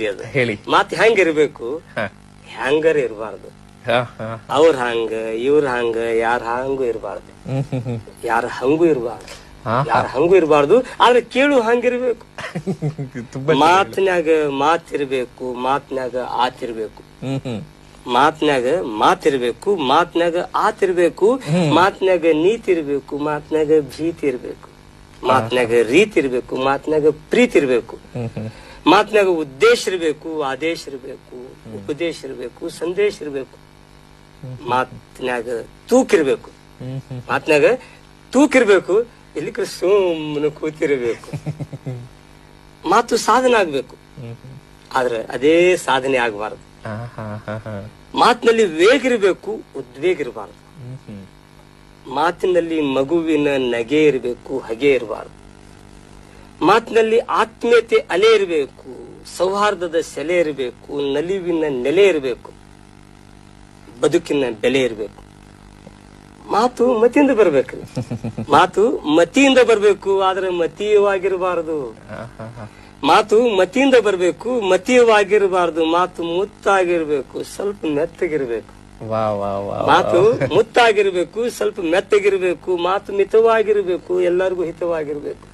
ಐತಿ ಅದು. ಹೇಳಿ. ಮಾತ್ ಹೆಂಗಿರ್ಬೇಕು, ಹೆಂಗಾರ ಇರಬಾರ್ದು. ಅವ್ರ ಹಂಗ ಇವ್ರ ಹಂಗ ಯಾರ ಹಂಗೂ ಇರಬಾರ್ದು, ಯಾರ ಹಂಗೂ ಇರಬಾರ್ದು, ಯಾರ ಹಂಗೂ ಇರಬಾರ್ದು. ಆದ್ರೆ ಕೇಳು ಹಂಗಿರ್ಬೇಕು. ಮಾತಿನಾಗ ಮಾತಿರ್ಬೇಕು, ಮಾತಿನಾಗ ಆತಿರ್ಬೇಕು, ಮಾತಿನಾಗ ಮಾತಿರ್ಬೇಕು, ಮಾತಿನಾಗ ಆತಿರ್ಬೇಕು, ಮಾತಿನಾಗ ನೀತಿ ಇರ್ಬೇಕು, ಮಾತಿನಾಗ ಭೀತಿ ಇರ್ಬೇಕು, ಮಾತಿನಾಗ ರೀತಿ ಇರ್ಬೇಕು, ಮಾತಿನಾಗ ಪ್ರೀತಿ ಇರ್ಬೇಕು, ಮಾತಿನಾಗ ಉದ್ದೇಶ ಇರ್ಬೇಕು, ಆದೇಶ ಇರ್ಬೇಕು, ಉಪದೇಶ ಇರ್ಬೇಕು, ಸಂದೇಶ ಇರ್ಬೇಕು, ಮಾತಿನಾಗ ತೂಕಿರ್ಬೇಕು, ಮಾತಿನಾಗ ತೂಕಿರ್ಬೇಕು, ಇಲ್ಲಿ ಸುಮ್ಮನೆ ಕೂತಿರ್ಬೇಕು. ಮಾತು ಸಾಧನೆ ಆಗ್ಬೇಕು, ಆದ್ರೆ ಅದೇ ಸಾಧನೆ ಆಗಬಾರದು. ಮಾತಿನಲ್ಲಿ ವೇಗ ಇರಬೇಕು, ಉದ್ವೇಗ ಇರಬಾರದು. ಮಾತಿನಲ್ಲಿ ಮಗುವಿನ ನಗೆ ಇರಬೇಕು, ಹಗೆ ಇರಬಾರದು. ಮಾತಿನಲ್ಲಿ ಆತ್ಮೀಯತೆ ಅಲೆ ಇರಬೇಕು, ಸೌಹಾರ್ದದ ಸೆಲೆ ಇರಬೇಕು, ನಲಿವಿನ ನೆಲೆ ಇರಬೇಕು, ಬದುಕಿನ ಬೆಲೆ ಇರಬೇಕು. ಮಾತು ಮತಿಯಿಂದ ಬರ್ಬೇಕು, ಮಾತು ಮತಿಯಿಂದ ಬರ್ಬೇಕು, ಆದ್ರೆ ಮತೀಯವಾಗಿರಬಾರದು. ಮಾತು ಮತಿಯಿಂದ ಬರ್ಬೇಕು, ಮತೀಯವಾಗಿರಬಾರದು. ಮಾತು ಮುತ್ತಾಗಿರ್ಬೇಕು, ಸ್ವಲ್ಪ ಮೆತ್ತಗಿರ್ಬೇಕು. ಮಾತು ಮುತ್ತಾಗಿರ್ಬೇಕು, ಸ್ವಲ್ಪ ಮೆತ್ತಗಿರ್ಬೇಕು. ಮಾತು ಮಿತವಾಗಿರ್ಬೇಕು, ಎಲ್ಲರಿಗೂ ಹಿತವಾಗಿರ್ಬೇಕು.